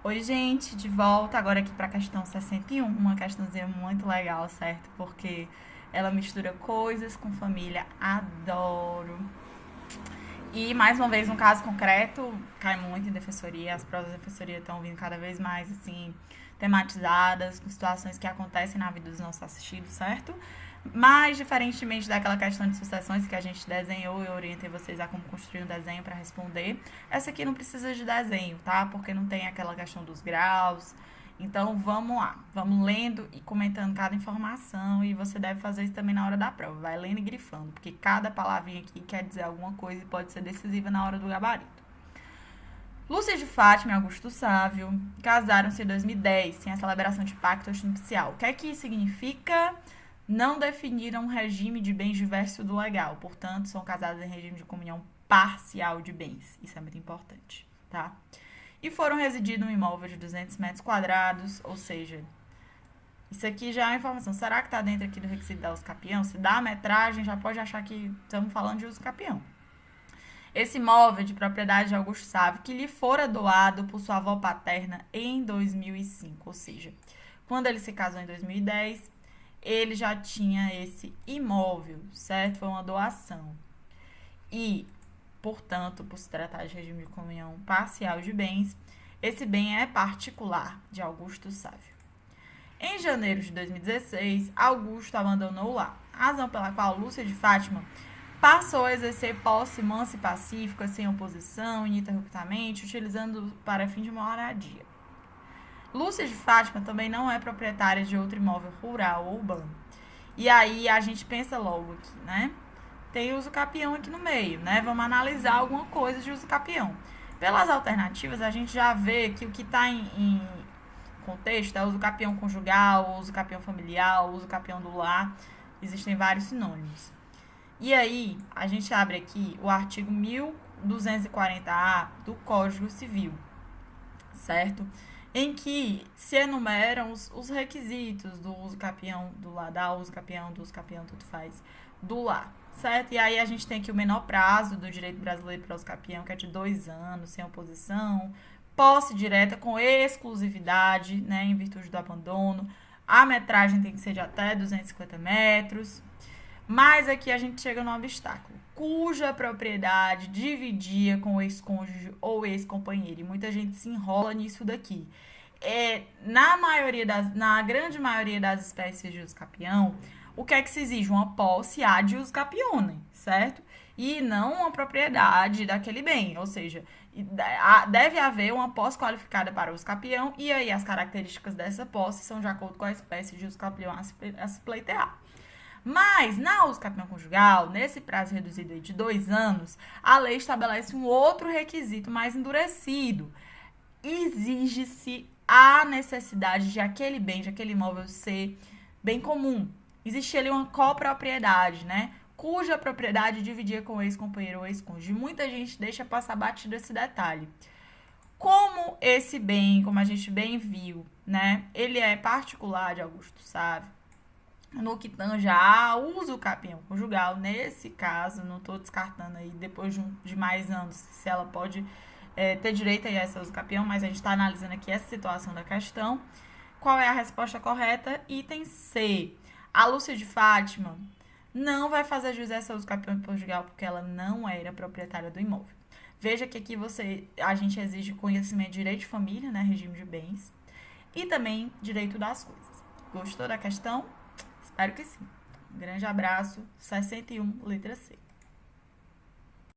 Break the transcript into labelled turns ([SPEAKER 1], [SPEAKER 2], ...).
[SPEAKER 1] Oi, gente, de volta agora aqui para a questão 61, uma questãozinha muito legal, certo? Porque ela mistura coisas com família, adoro. E mais uma vez, um caso concreto, cai muito em defensoria, as provas da defensoria estão vindo cada vez mais assim tematizadas, com situações que acontecem na vida dos nossos assistidos, certo? Mas, diferentemente daquela questão de sucessões que a gente desenhou, eu orientei vocês a como construir um desenho para responder. Essa aqui não precisa de desenho, tá? Porque não tem aquela questão dos graus. Então, vamos lá. Vamos lendo e comentando cada informação. E você deve fazer isso também na hora da prova. Vai lendo e grifando, porque cada palavrinha aqui quer dizer alguma coisa e pode ser decisiva na hora do gabarito. Lúcia de Fátima e Augusto Sávio casaram-se em 2010, sem a celebração de pacto nupcial. O que é que isso significa? Não definiram um regime de bens diverso do legal, portanto, são casados em regime de comunhão parcial de bens. Isso é muito importante, tá? E foram residir num imóvel de 200 metros quadrados, ou seja, isso aqui já é uma informação. Será que está dentro aqui do requisito da uso capião? Se dá a metragem, já pode achar que estamos falando de uso capião. Esse imóvel de propriedade de Augusto Sávio, que lhe fora doado por sua avó paterna em 2005, ou seja, quando ele se casou em 2010, ele já tinha esse imóvel, certo? Foi uma doação. E, portanto, por se tratar de regime de comunhão parcial de bens, esse bem é particular de Augusto Sávio. Em janeiro de 2016, Augusto abandonou o lar, razão pela qual Lúcia de Fátima passou a exercer posse mansa e pacífica, sem oposição, ininterruptamente, utilizando para fim de moradia. Lúcia de Fátima também não é proprietária de outro imóvel rural ou urbano. E aí a gente pensa logo aqui, né? Tem uso capião aqui no meio, né? Vamos analisar alguma coisa de uso capião. Pelas alternativas, a gente já vê que o que está em contexto é uso capião conjugal, uso capião familiar, uso capião do lar. Existem vários sinônimos. E aí, a gente abre aqui o artigo 1240-A do Código Civil, certo? Em que se enumeram os requisitos do uso capião do lar, da uso capião, do uso capião, tudo faz, do lar, certo? E aí a gente tem aqui o menor prazo do direito brasileiro para uso capião, que é de 2 anos, sem oposição, posse direta com exclusividade, né, em virtude do abandono, a metragem tem que ser de até 250 metros, mas aqui a gente chega no obstáculo, cuja propriedade dividia com o ex-cônjuge ou ex-companheiro. E muita gente se enrola nisso daqui. Na grande maioria das espécies de uso capião, o que é que se exige? Uma posse ad uso capione, certo? E não uma propriedade daquele bem, ou seja, deve haver uma posse qualificada para uso capião, e aí as características dessa posse são de acordo com a espécie de uso capião a se pleitear. Mas, na uso capião conjugal, nesse prazo reduzido de 2 anos, a lei estabelece um outro requisito mais endurecido. Exige-se a necessidade de aquele bem, de aquele imóvel ser bem comum. Existe ali uma copropriedade, né? Cuja propriedade dividia com o ex-companheiro ou ex-cônjuge. Muita gente deixa passar batido esse detalhe. Como esse bem, como a gente bem viu, né? Ele é particular de Augusto Sávio. No que tange a uso capião conjugal, nesse caso, não estou descartando aí, depois de mais anos, se ela pode ter direito a essa uso capião, mas a gente está analisando aqui essa situação da questão. Qual é a resposta correta? Item C. A Lúcia de Fátima não vai fazer jus a essa uso capião conjugal porque ela não era proprietária do imóvel. Veja que aqui a gente exige conhecimento de direito de família, né, regime de bens, e também direito das coisas. Gostou da questão? Espero que sim. Um grande abraço. 61, letra C.